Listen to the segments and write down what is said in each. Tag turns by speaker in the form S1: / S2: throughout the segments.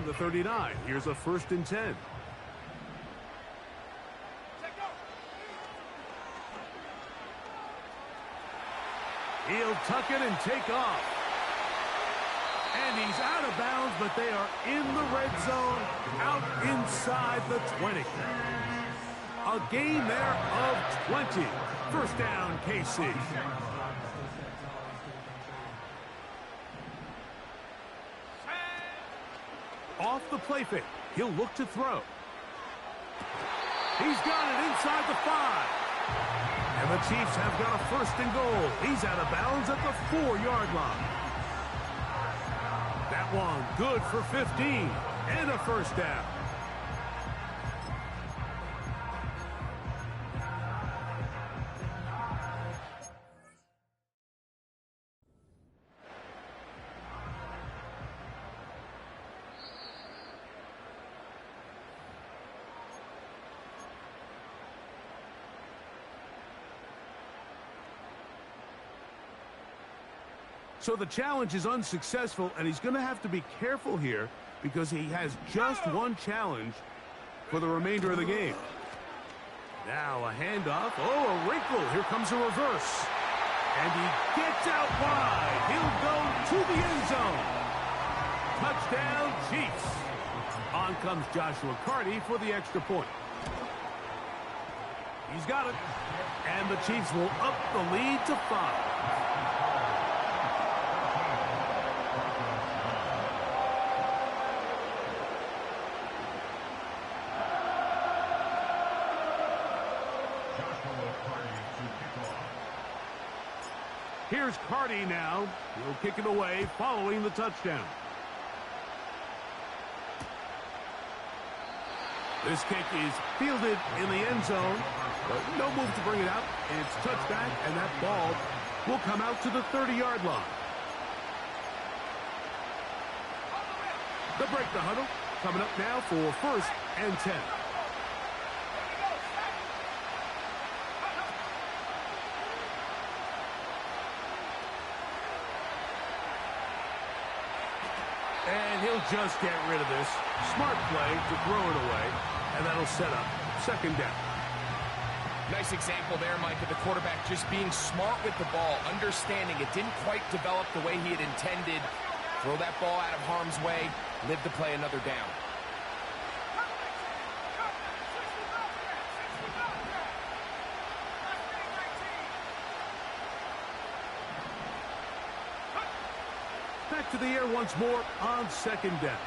S1: from the 39. Here's a 1st and 10. He'll tuck it and take off. And he's out of bounds, but they are in the red zone, out inside the 20. A gain there of 20. 1st down, KC. Off the play fake. He'll look to throw. He's got it inside the 5. And the Chiefs have got a 1st and goal. He's out of bounds at the 4-yard line. That one good for 15 and a 1st down. So the challenge is unsuccessful, and he's going to have to be careful here because he has just one challenge for the remainder of the game. Now a handoff. Oh, a wrinkle. Here comes a reverse. And he gets out wide. He'll go to the end zone. Touchdown, Chiefs. On comes Joshua Carty for the extra point. He's got it. And the Chiefs will up the lead to 5. Here's Carty now. He'll kick it away following the touchdown. This kick is fielded in the end zone, but no move to bring it out. It's touchback, and that ball will come out to the 30-yard line. They'll break the huddle. Coming up now for 1st and 10. And he'll just get rid of this. Smart play to throw it away, and that'll set up 2nd down.
S2: Nice example there, Mike, of the quarterback just being smart with the ball, understanding it didn't quite develop the way he had intended. Throw that ball out of harm's way, live to play another down.
S1: Back to the air once more on 2nd down.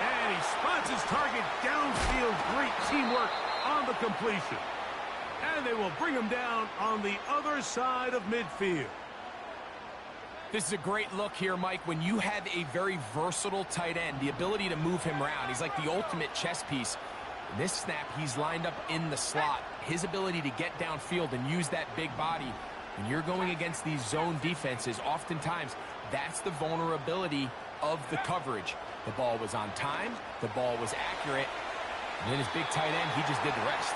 S1: And he spots his target downfield. Great teamwork on the completion. And they will bring him down on the other side of midfield.
S2: This is a great look here, Mike, when you have a very versatile tight end, the ability to move him around. He's like the ultimate chess piece. In this snap, he's lined up in the slot. His ability to get downfield and use that big body. When you're going against these zone defenses, oftentimes that's the vulnerability of the coverage. The ball was on time, the ball was accurate, and then his big tight end, he just did the rest.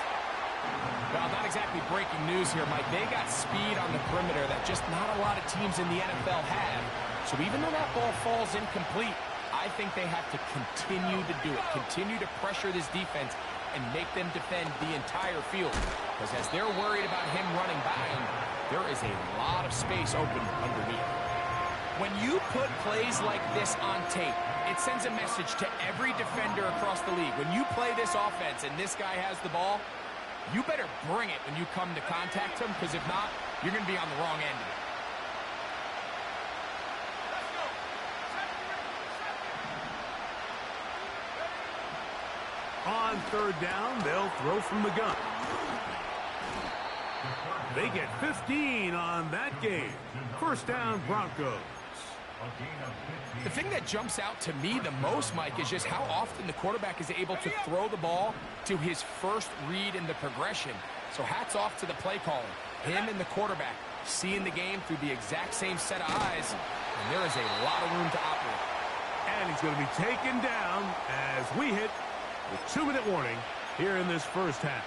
S2: Well, not exactly breaking news here, Mike. They got speed on the perimeter that just not a lot of teams in the NFL have. So even though that ball falls incomplete, I think they have to continue to do it, continue to pressure this defense and make them defend the entire field. Because as they're worried about him running by them, there is a lot of space open underneath. When you put plays like this on tape, it sends a message to every defender across the league. When you play this offense and this guy has the ball, you better bring it when you come to contact him, because if not, you're going to be on the wrong end of it.
S1: On 3rd down, they'll throw from the gun. They get 15 on that game. 1st down, Broncos.
S2: The thing that jumps out to me the most, Mike, is just how often the quarterback is able to throw the ball to his first read in the progression. So hats off to the play caller. Him and the quarterback seeing the game through the exact same set of eyes, and there is a lot of room to operate.
S1: And he's going to be taken down as we hit the 2-minute warning here in this 1st half.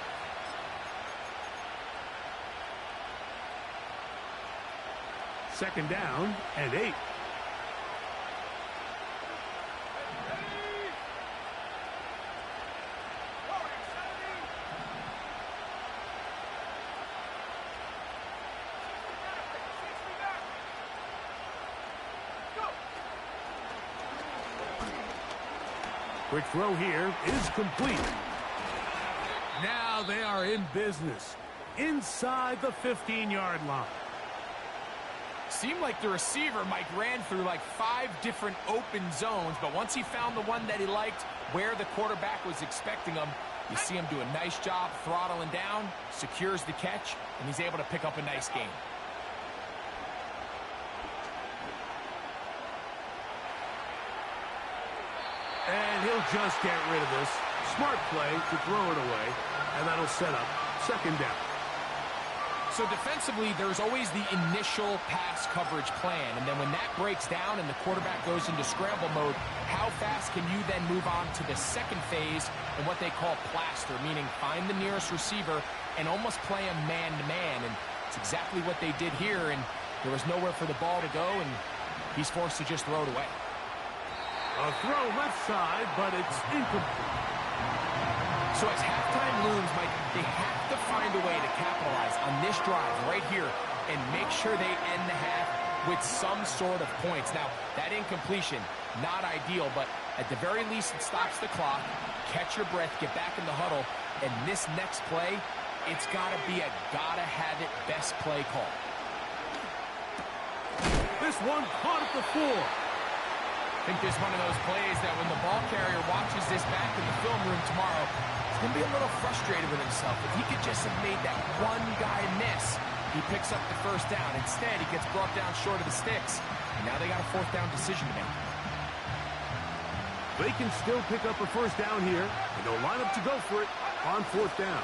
S1: Second down and 8. Quick throw here is complete. Now they are in business inside the 15-yard line.
S2: Seemed like the receiver, Mike, ran through like 5 different open zones, but once he found the one that he liked where the quarterback was expecting him, you see him do a nice job throttling down, secures the catch, and he's able to pick up a nice gain.
S1: And he'll just get rid of this. Smart play to throw it away, and that'll set up second down.
S2: So defensively, there's always the initial pass coverage plan, and then when that breaks down and the quarterback goes into scramble mode, how fast can you then move on to the second phase and what they call plaster, meaning find the nearest receiver and almost play him man-to-man, and it's exactly what they did here, and there was nowhere for the ball to go, and he's forced to just throw it away.
S1: A throw left side, but it's incomplete.
S2: So as halftime looms, Mike, they have to find a way to capitalize on this drive right here and make sure they end the half with some sort of points. Now, that incompletion, not ideal, but at the very least it stops the clock. Catch your breath, get back in the huddle, and this next play, it's got to be a gotta-have-it best play call.
S1: This one caught at the 4.
S2: I think this is one of those plays that when the ball carrier watches this back in the film room tomorrow, he's going to be a little frustrated with himself. If he could just have made that one guy miss, he picks up the first down. Instead, he gets brought down short of the sticks. And now they got a fourth down decision to make.
S1: They can still pick up a first down here, and they'll line up to go for it on fourth down.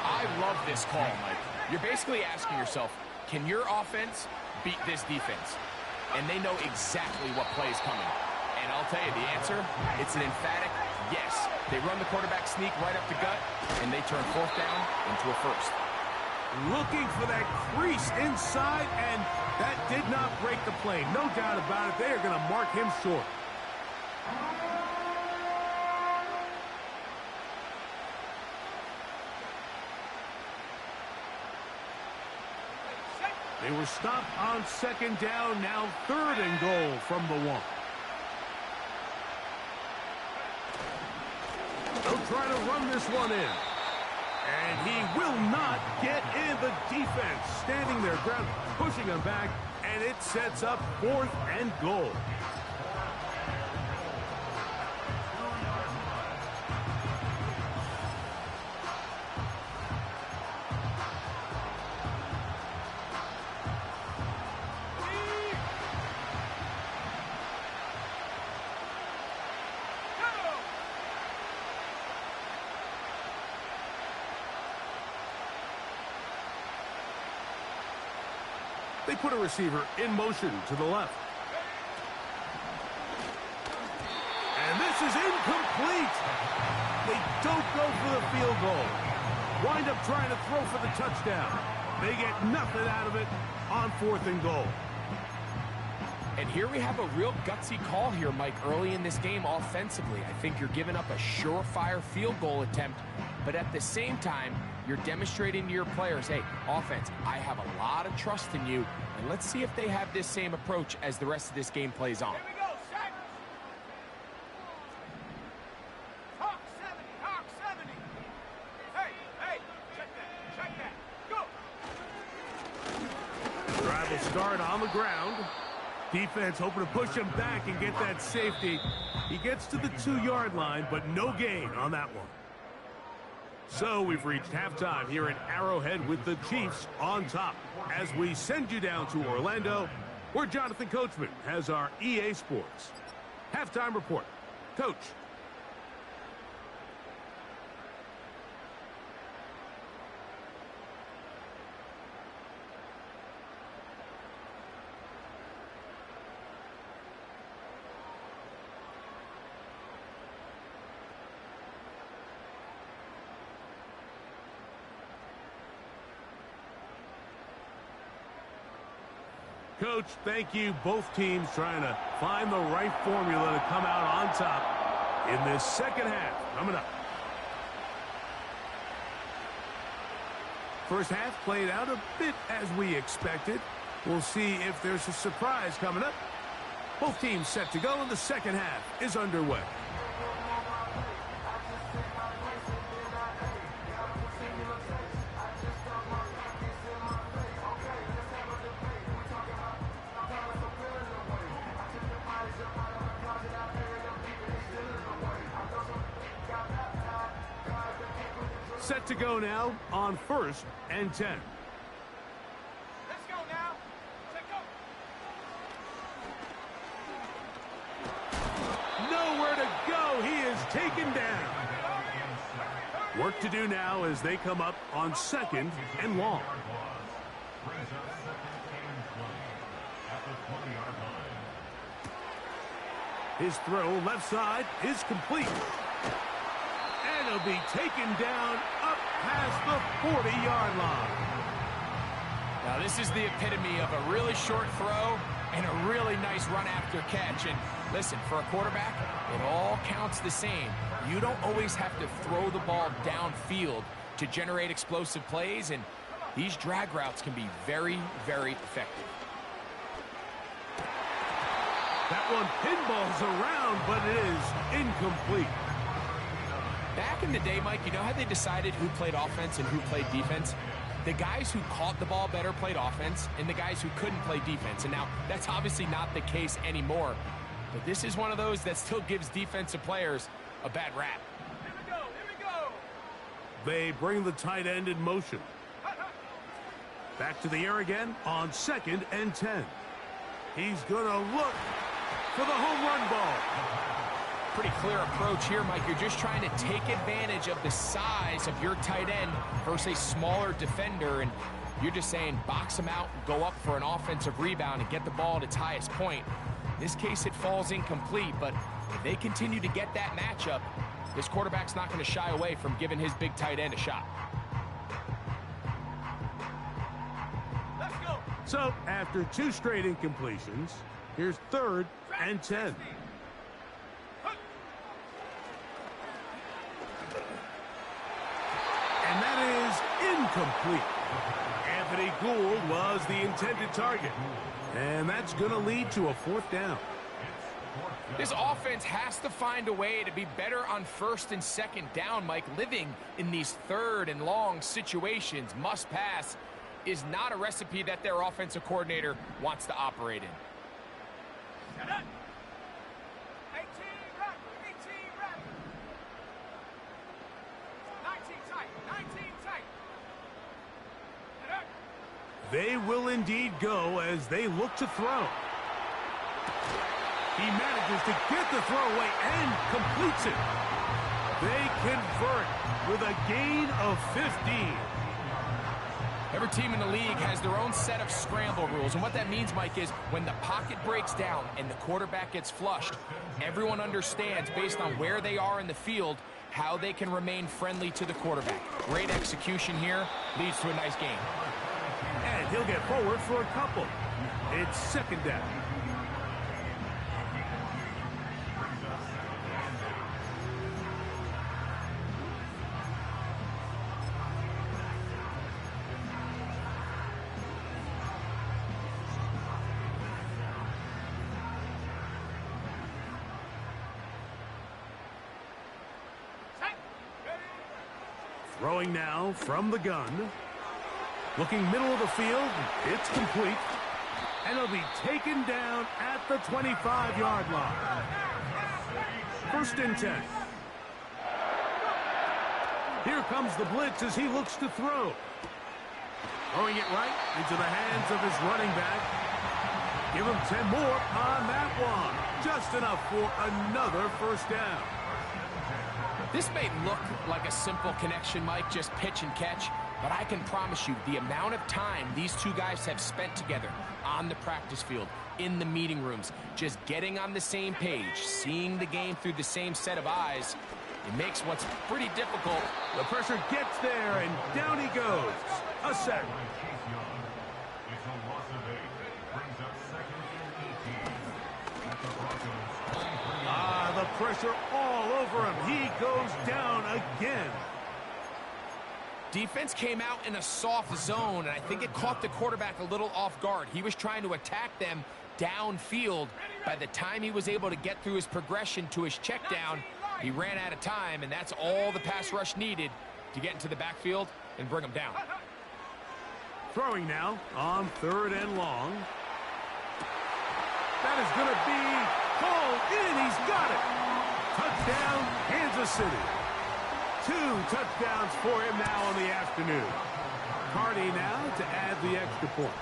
S2: I love this call, Mike. You're basically asking yourself, can your offense beat this defense? And they know exactly what play is coming. And I'll tell you the answer, it's an emphatic yes. They run the quarterback sneak right up the gut, and they turn fourth down into a first.
S1: Looking for that crease inside, and that did not break the play. No doubt about it. They are going to mark him short. They were stopped on second down, now third and goal from the 1. They'll try to run this one in. And he will not get in. The defense standing their ground, pushing him back, and it sets up fourth and goal. They put a receiver in motion to the left. And this is incomplete. They don't go for the field goal. Wind up trying to throw for the touchdown. They get nothing out of it on fourth and goal.
S2: And here we have a real gutsy call here, Mike, early in this game offensively. I think you're giving up a surefire field goal attempt, but at the same time, you're demonstrating to your players, hey, offense, I have a lot of trust in you, and let's see if they have this same approach as the rest of this game plays on.
S3: Here we go, set. Hawk 70, Hawk 70. Hey, check that, go.
S1: Drive will start on the ground. Defense hoping to push him back and get that safety. He gets to the 2-yard line, but no gain on that one. So we've reached halftime here at Arrowhead with the Chiefs on top. As we send you down to Orlando, where Jonathan Coachman has our EA Sports halftime report. Coach. Coach, thank you. Both teams trying to find the right formula to come out on top in this second half. Coming up. First half played out a bit as we expected. We'll see if there's a surprise coming up. Both teams set to go, and the second half is underway. Set to go now on 1st and 10.
S3: Let's go now. Let's go.
S1: Nowhere to go. He is taken down. Work to do now as they come up on 2nd and long. His throw left side is complete. And he'll be taken down up past the 40-yard line.
S2: Now, this is the epitome of a really short throw and a really nice run after catch. And listen, for a quarterback, it all counts the same. You don't always have to throw the ball downfield to generate explosive plays, and these drag routes can be very, very effective.
S1: That one pinballs around, but it is incomplete.
S2: Back in the day, Mike, you know how they decided who played offense and who played defense? The guys who caught the ball better played offense, and the guys who couldn't play defense. And now, that's obviously not the case anymore. But this is one of those that still gives defensive players a bad rap.
S3: Here we go. Here we go.
S1: They bring the tight end in motion. Back to the air again on 2nd and 10. He's going to look for the home run ball.
S2: Pretty clear approach here, Mike. You're just trying to take advantage of the size of your tight end versus a smaller defender, and you're just saying box him out, go up for an offensive rebound, and get the ball at its highest point. In this case, it falls incomplete, but if they continue to get that matchup, this quarterback's not going to shy away from giving his big tight end a shot.
S3: Let's go.
S1: So, after 2 straight incompletions, here's 3rd and 10. And that is incomplete. Anthony Gould was the intended target. And that's going to lead to a 4th down.
S2: This offense has to find a way to be better on 1st and 2nd down, Mike. Living in these 3rd and long situations, must pass, is not a recipe that their offensive coordinator wants to operate in.
S3: 18 rep. 18 rep. 19 tight. 19 tight.
S1: They will indeed go as they look to throw. He manages to get the throw away and completes it. They convert with a gain of 15.
S2: Every team in the league has their own set of scramble rules, and what that means, Mike, is when the pocket breaks down and the quarterback gets flushed, everyone understands, based on where they are in the field, how they can remain friendly to the quarterback. Great execution here leads to a nice game.
S1: And he'll get forward for a couple. It's 2nd down. Throwing now from the gun. Looking middle of the field. It's complete. And he'll be taken down at the 25-yard line. 1st and 10. Here comes the blitz as he looks to throw. Throwing it right into the hands of his running back. Give him 10 more on that one. Just enough for another 1st down.
S2: This may look like a simple connection, Mike, just pitch and catch, but I can promise you the amount of time these two guys have spent together on the practice field, in the meeting rooms, just getting on the same page, seeing the game through the same set of eyes, it makes what's pretty difficult.
S1: The pressure gets there, and down he goes. A sack. The pressure all over him. He goes down again.
S2: Defense came out in a soft zone, and I think it caught the quarterback a little off guard. He was trying to attack them downfield. By the time he was able to get through his progression to his check down, he ran out of time, and that's all the pass rush needed to get into the backfield and bring him down.
S1: Throwing now on 3rd and long. That is going to be called in. He's got it. Touchdown, Kansas City. 2 touchdowns for him now on the afternoon. Cardi now to add the extra point.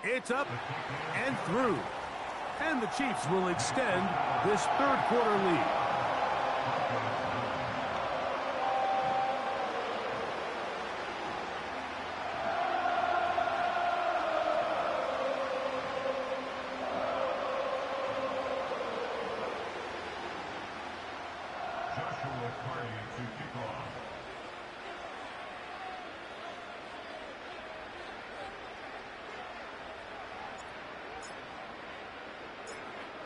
S1: It's up and through. And the Chiefs will extend this 3rd quarter lead.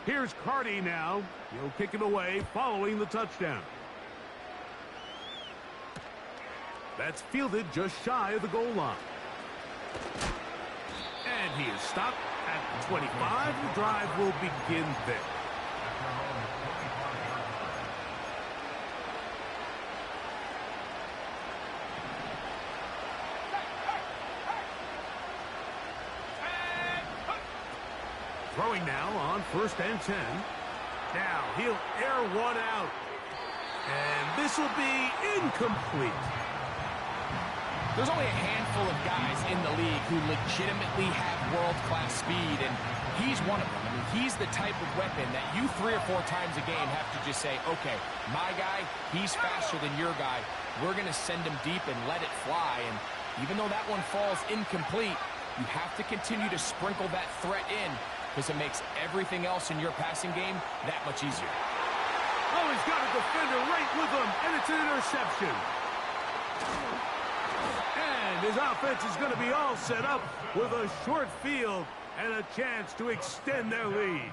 S1: Here's Cardi now. He'll kick it away following the touchdown. That's fielded just shy of the goal line. And he is stopped at the 25. The drive will begin there. Throwing now on 1st and 10. Now he'll air one out. And this will be incomplete.
S2: There's only a handful of guys in the league who legitimately have world-class speed, and he's one of them. I mean, he's the type of weapon that you 3 or 4 times a game have to just say, okay, my guy, he's faster than your guy. We're going to send him deep and let it fly. And even though that one falls incomplete, you have to continue to sprinkle that threat in, because it makes everything else in your passing game that much easier.
S1: Oh, he's got a defender right with him, and it's an interception. And his offense is going to be all set up with a short field and a chance to extend their lead.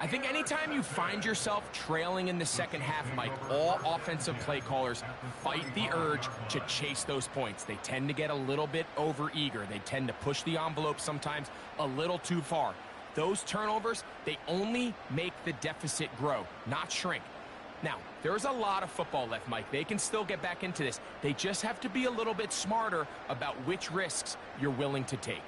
S2: I think anytime you find yourself trailing in the second half, Mike, all offensive play callers fight the urge to chase those points. They tend to get a little bit overeager. They tend to push the envelope sometimes a little too far. Those turnovers, they only make the deficit grow, not shrink. Now, there's a lot of football left, Mike. They can still get back into this. They just have to be a little bit smarter about which risks you're willing to take.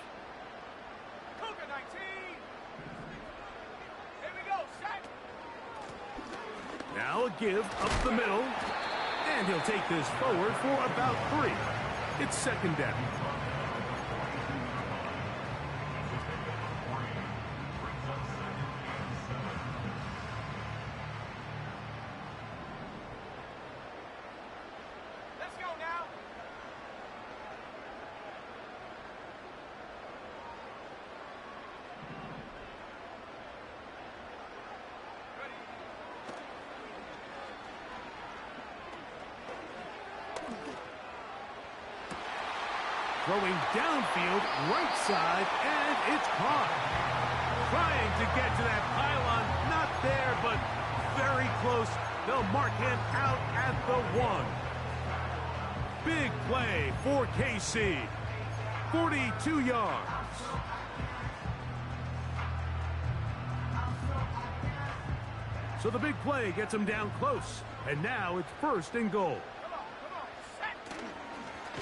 S1: Now a give up the middle, and he'll take this forward for about 3. It's 2nd down.
S3: Let's go now.
S1: Throwing downfield, right side, and it's caught. Trying to get to that pylon, not there, but very close. They'll mark him out at the 1. Big play for KC. 42 yards. So the big play gets him down close. And now it's 1st and goal.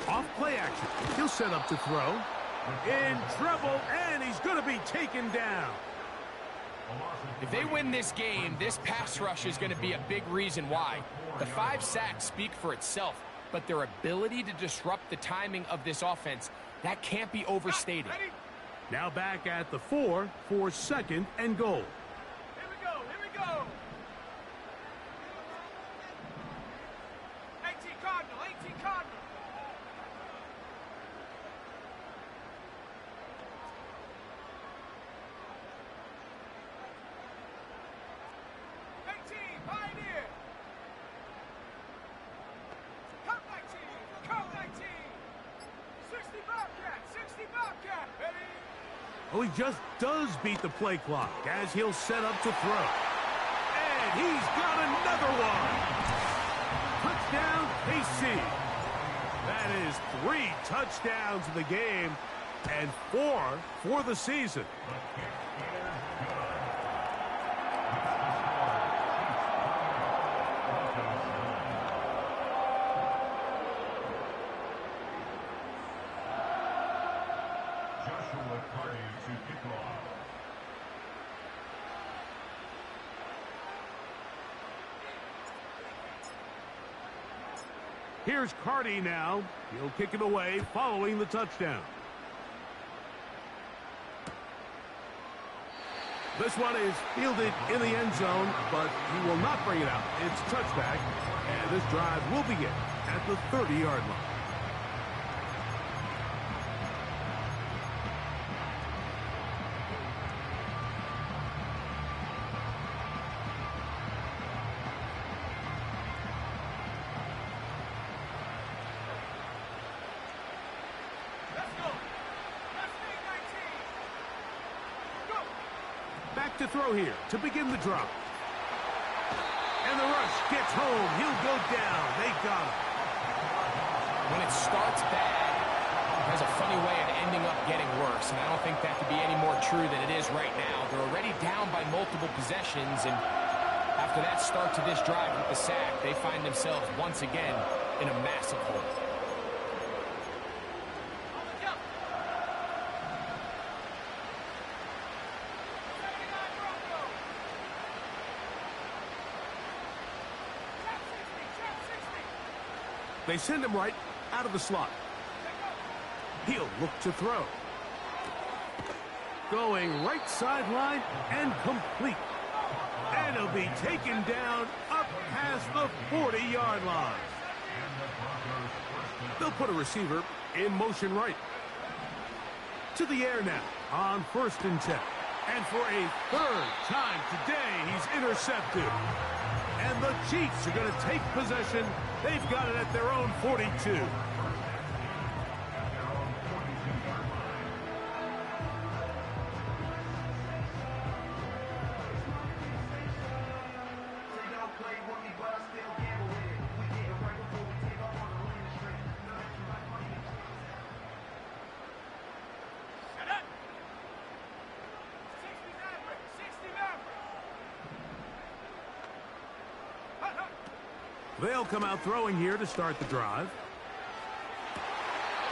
S1: Off play action. He'll set up to throw. In trouble, and he's going to be taken down.
S2: If they win this game, this pass rush is going to be a big reason why. The 5 sacks speak for itself, but their ability to disrupt the timing of this offense, that can't be overstated.
S1: Now back at the 4 for 2nd and goal.
S3: Here we go, here we go. 18 Cardinal, 18 Cardinal. Pioneer! Come 19! Come 19!
S1: Oh, he just does beat the play clock as he'll set up to throw. And he's got another one. Touchdown, KC. That is 3 touchdowns in the game and 4 for the season. Here's Carty now. He'll kick it away following the touchdown. This one is fielded in the end zone, but he will not bring it out. It's touchback, and this drive will begin at the 30-yard line. Back to throw here to begin the drop. And the rush gets home. He'll go down. They got him.
S2: When it starts bad, it has a funny way of ending up getting worse. And I don't think that could be any more true than it is right now. They're already down by multiple possessions. And after that start to this drive with the sack, they find themselves once again in a massive hole.
S1: They send him right out of the slot. He'll look to throw. Going right sideline and complete. And he'll be taken down up past the 40-yard line. They'll put a receiver in motion right. To the air now on 1st and 10. And for a 3rd time today, he's intercepted. And the Chiefs are going to take possession. They've got it at their own 42. They'll come out throwing here to start the drive.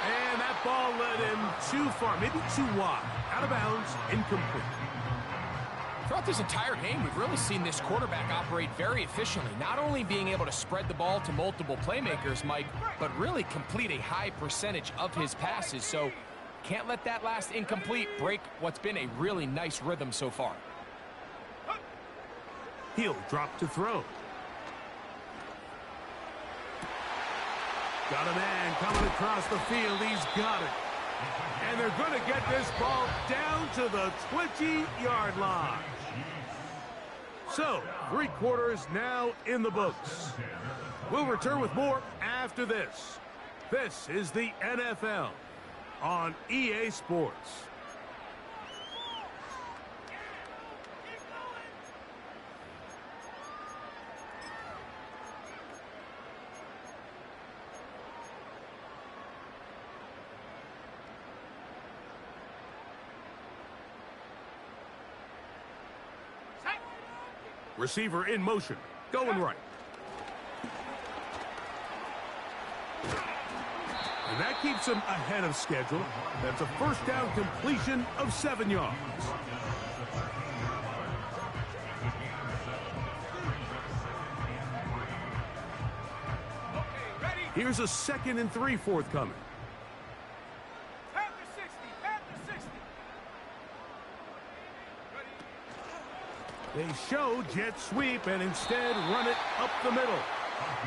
S1: And that ball led him too far, maybe too wide. Out of bounds, incomplete.
S2: Throughout this entire game, we've really seen this quarterback operate very efficiently, not only being able to spread the ball to multiple playmakers, Mike, but really complete a high percentage of his passes. So can't let that last incomplete break what's been a really nice rhythm so far.
S1: He'll drop to throw. Got a man coming across the field. He's got it. And they're going to get this ball down to the 20-yard line. So, 3 quarters now in the books. We'll return with more after this. This is the NFL on EA Sports. Receiver in motion, going right. And that keeps him ahead of schedule. That's a 1st down completion of 7 yards. Here's a 2nd and 3 forthcoming. They show jet sweep and instead run it up the middle.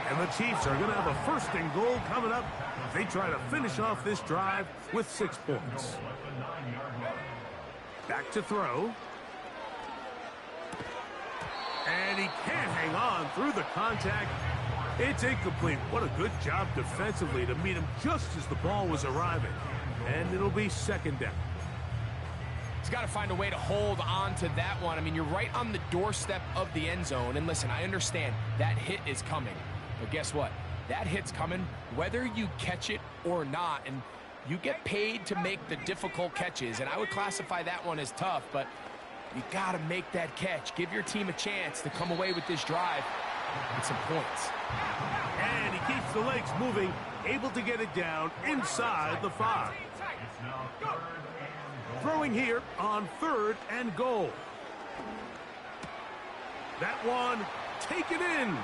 S1: And the Chiefs are going to have a 1st and goal coming up. They try to finish off this drive with 6 points. Back to throw. And he can't hang on through the contact. It's incomplete. What a good job defensively to meet him just as the ball was arriving. And it'll be 2nd down.
S2: It's got to find a way to hold on to that one. I mean, you're right on the doorstep of the end zone. And listen, I understand that hit is coming. But guess what? That hit's coming whether you catch it or not. And you get paid to make the difficult catches. And I would classify that one as tough, but you got to make that catch. Give your team a chance to come away with this drive with some points.
S1: And he keeps the legs moving, able to get it down inside the 5. Throwing here on 3rd and goal. That one taken in.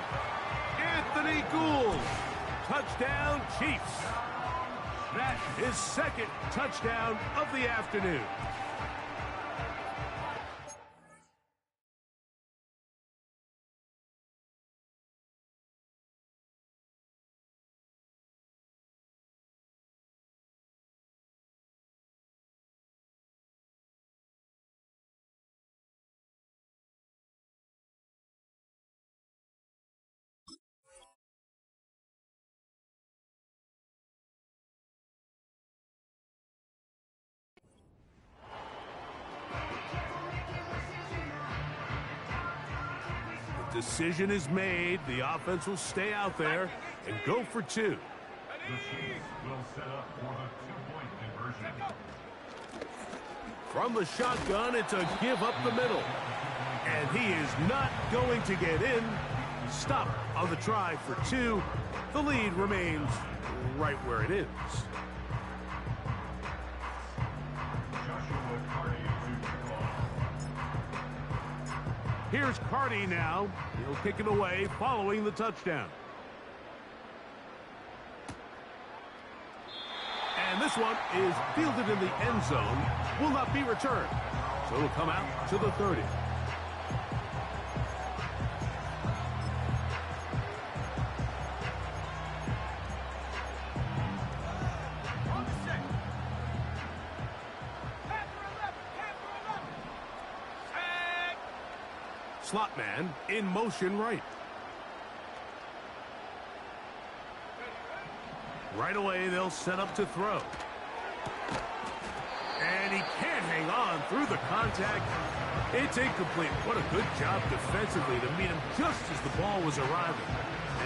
S1: Anthony Gould. Touchdown, Chiefs. That is 2nd touchdown of the afternoon. Decision is made. The offense will stay out there and go for 2.
S4: The Chiefs will set up for the 2-point conversion.
S1: From the shotgun, it's a give up the middle. And he is not going to get in. Stop on the try for 2. The lead remains right where it is. Here's Carty now. He'll kick it away following the touchdown. And this one is fielded in the end zone. Will not be returned. So it'll come out to the 30. Slot man in motion right. Right away, they'll set up to throw. And he can't hang on through the contact. It's incomplete. What a good job defensively to meet him just as the ball was arriving.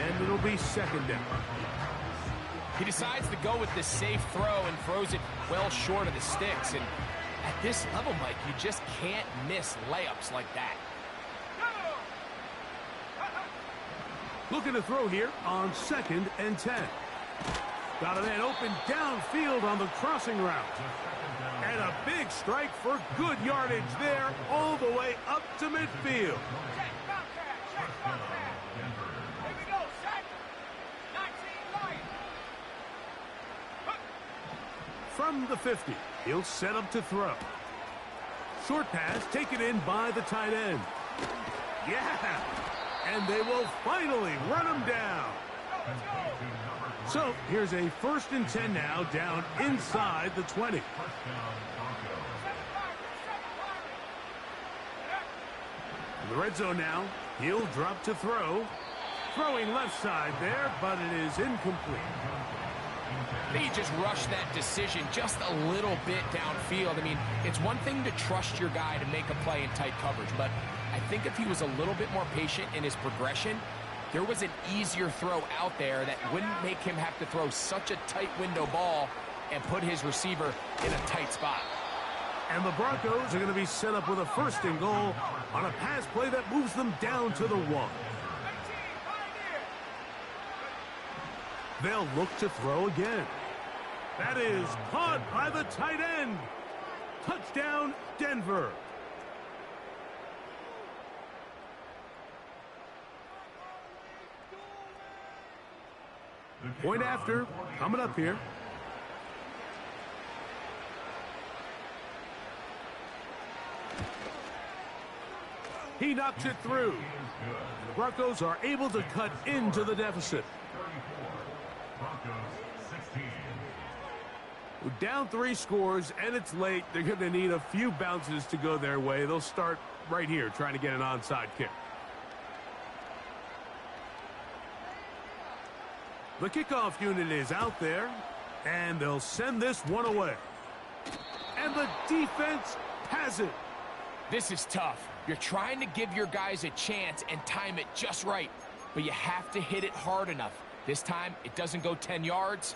S1: And it'll be 2nd down.
S2: He decides to go with the safe throw and throws it well short of the sticks. And at this level, Mike, you just can't miss layups like that.
S1: Looking to throw here on 2nd and 10. Got a man open downfield on the crossing route. And a big strike for good yardage there all the way up to midfield. From the 50, he'll set up to throw. Short pass taken in by the tight end. Yeah! And they will finally run him down. So here's a 1st and 10 now, down inside the 20. In the red zone now, he'll drop to throw. Throwing left side there, but it is incomplete.
S2: They just rushed that decision just a little bit downfield. I mean, it's one thing to trust your guy to make a play in tight coverage, but I think if he was a little bit more patient in his progression, there was an easier throw out there that wouldn't make him have to throw such a tight window ball and put his receiver in a tight spot.
S1: And the Broncos are going to be set up with a 1st and goal on a pass play that moves them down to the 1. They'll look to throw again. That is caught by the tight end. Touchdown, Denver. Point after, coming up here. He knocks it through. The Broncos are able to cut into the deficit. Down 3 scores, and it's late. They're going to need a few bounces to go their way. They'll start right here trying to get an onside kick. The kickoff unit is out there, and they'll send this one away. And the defense has it.
S2: This is tough. You're trying to give your guys a chance and time it just right, but you have to hit it hard enough. This time, it doesn't go 10 yards.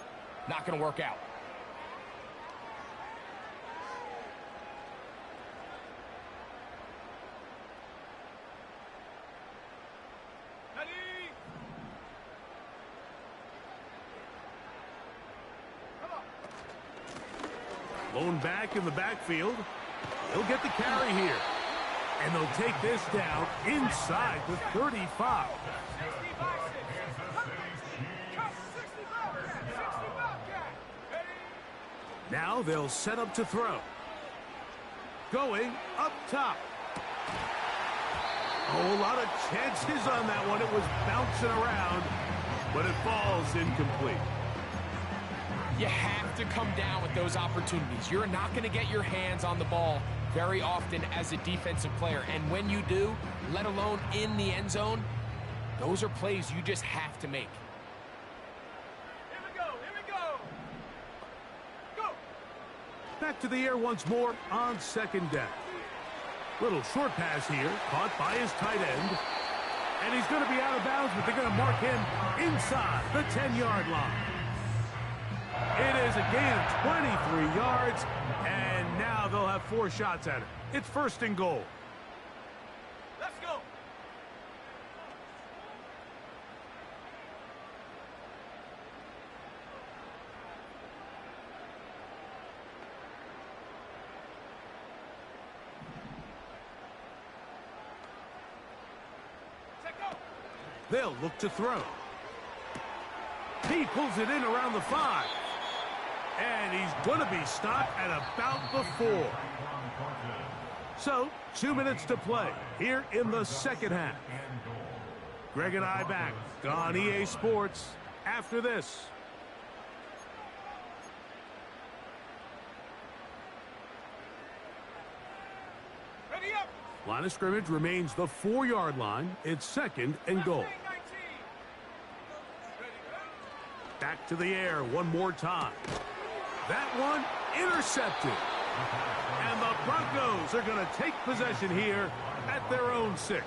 S2: Not going to work out.
S1: Lone back in the backfield. He'll get the carry here. And they'll take this down inside the 35. Now they'll set up to throw. Going up top. Oh, a lot of chances on that one. It was bouncing around, but it falls incomplete.
S2: You have to come down with those opportunities. You're not going to get your hands on the ball very often as a defensive player. And when you do, let alone in the end zone, those are plays you just have to make.
S3: Here we go, here we go. Go.
S1: Back to the air once more on second down. Little short pass here, caught by his tight end. And he's going to be out of bounds, but they're going to mark him inside the 10-yard line. It is a gain of 23 yards, and now they'll have 4 shots at it. It's first and goal.
S3: Let's go.
S1: They'll look to throw. He pulls it in around the 5. And he's going to be stopped at about the 4. So, 2 minutes to play here in the second half. Greg and I back on EA Sports after this.
S3: Ready up.
S1: Line of scrimmage remains the 4-yard line. It's second and goal. Back to the air one more time. That one intercepted. And the Broncos are going to take possession here at their own 6.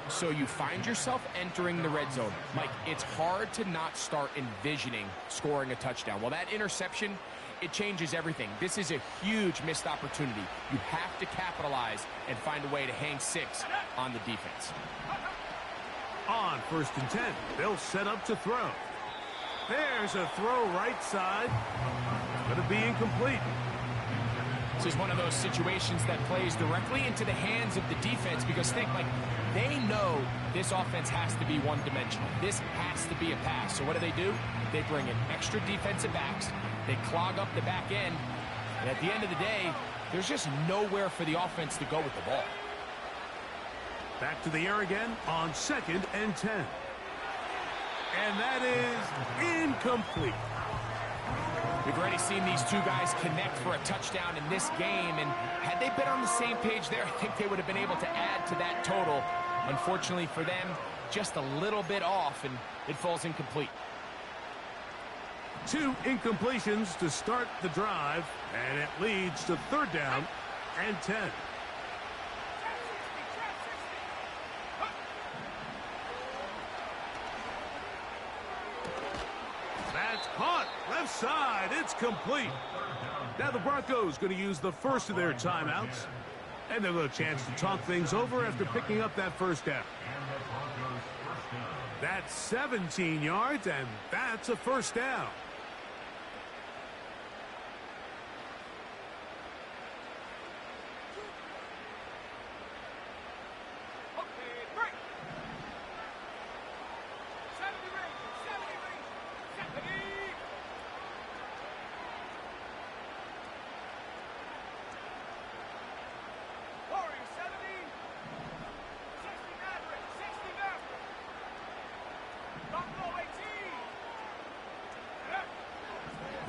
S2: So you find yourself entering the red zone. Mike, it's hard to not start envisioning scoring a touchdown. Well, that interception, it changes everything. This is a huge missed opportunity. You have to capitalize and find a way to hang 6 on the defense.
S1: On first and 10, they'll set up to throw. There's a throw right side. Going to be incomplete.
S2: This is one of those situations that plays directly into the hands of the defense because think, like, they know this offense has to be one-dimensional. This has to be a pass. So what do? They bring in extra defensive backs. They clog up the back end. And at the end of the day, there's just nowhere for the offense to go with the ball.
S1: Back to the air again on second and 10. And that is incomplete.
S2: We've already seen these two guys connect for a touchdown in this game, and had they been on the same page there, I think they would have been able to add to that total. Unfortunately for them, just a little bit off, and it falls incomplete.
S1: 2 incompletions to start the drive, and it leads to third down and 10. That's caught. Left side. It's complete. Now the Broncos going to use the first of their timeouts. And they'll have a chance to talk things over after picking up that first down. That's 17 yards, and that's a first down.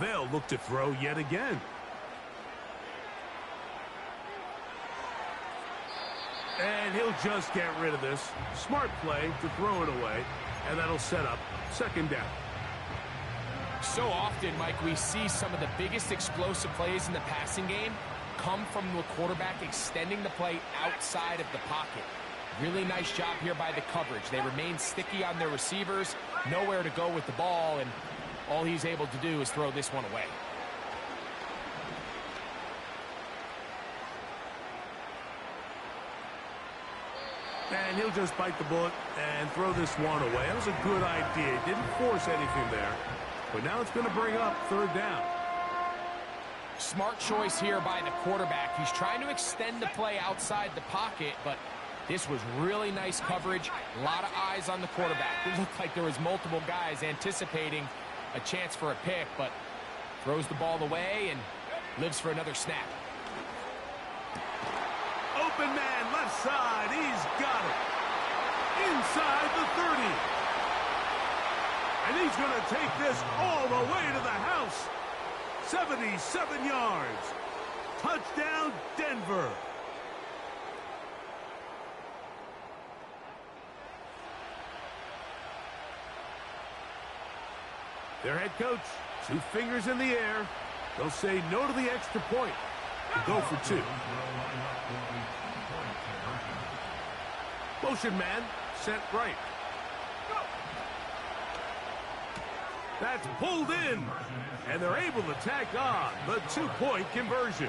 S1: They'll look to throw yet again. And he'll just get rid of this. Smart play to throw it away, and that'll set up second down.
S2: So often, Mike, we see some of the biggest explosive plays in the passing game come from the quarterback extending the play outside of the pocket. Really nice job here by the coverage. They remain sticky on their receivers, nowhere to go with the ball, and all he's able to do is throw this one away.
S1: And he'll just bite the bullet and throw this one away. That was a good idea. Didn't force anything there. But now it's going to bring up third down.
S2: Smart choice here by the quarterback. He's trying to extend the play outside the pocket, but this was really nice coverage. A lot of eyes on the quarterback. It looked like there was multiple guys anticipating a chance for a pick, but throws the ball away and lives for another snap.
S1: Open man, left side. He's got it. Inside the 30. And he's going to take this all the way to the house. 77 yards. Touchdown, Denver. Their head coach, 2 fingers in the air. They'll say no to the extra point. Go for 2. Motion man, sent right. That's pulled in. And they're able to tack on the 2-point conversion.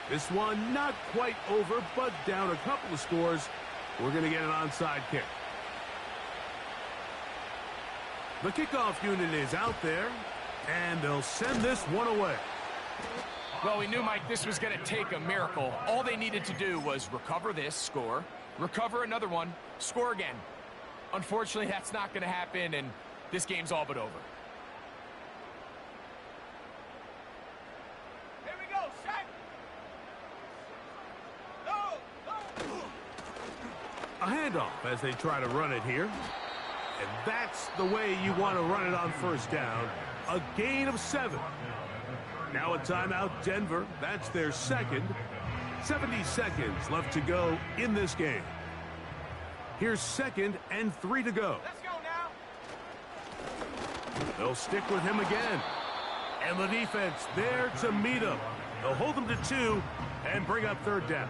S1: This one not quite over, but down a couple of scores. We're going to get an onside kick. The kickoff unit is out there, and they'll send this one away.
S2: Well, we knew, Mike, this was going to take a miracle. All they needed to do was recover this, score, recover another one, score again. Unfortunately, that's not going to happen, and this game's all but over.
S3: Here we go, set. Go.
S1: A handoff as they try to run it here. And that's the way you want to run it on first down. A gain of 7. Now a timeout, Denver. That's their second. 70 seconds left to go in this game. Here's 2nd and 3 to go.
S3: Let's go now.
S1: They'll stick with him again. And the defense there to meet him. They'll hold him to 2 and bring up third down.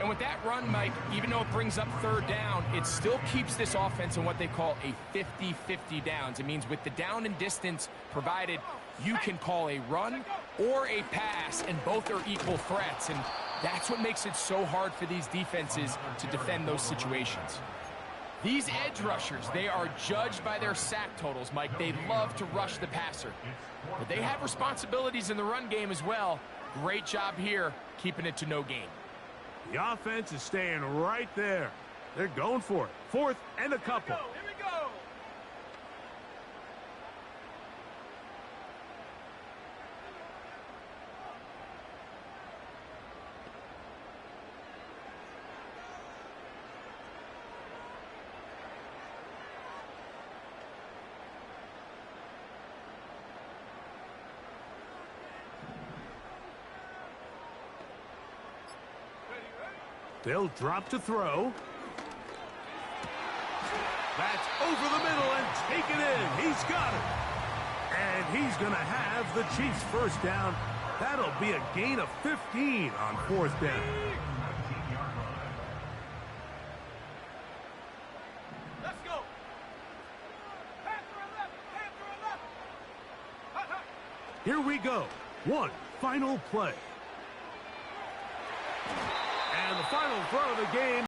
S2: And with that run, Mike, even though it brings up third down, it still keeps this offense in what they call a 50-50 downs. It means with the down and distance provided, you can call a run or a pass, and both are equal threats. And that's what makes it so hard for these defenses to defend those situations. These edge rushers, they are judged by their sack totals, Mike. They love to rush the passer. But they have responsibilities in the run game as well. Great job here, keeping it to no gain.
S1: The offense is staying right there. They're going for it. 4th and a couple.
S3: Here we go.
S1: They'll drop to throw. That's over the middle and taken in. He's got it. And he's going to have the Chiefs first down. That'll be a gain of 15 on 4th down.
S3: Let's go. Panther 11.
S1: Here we go. One final play. And the final throw of the game.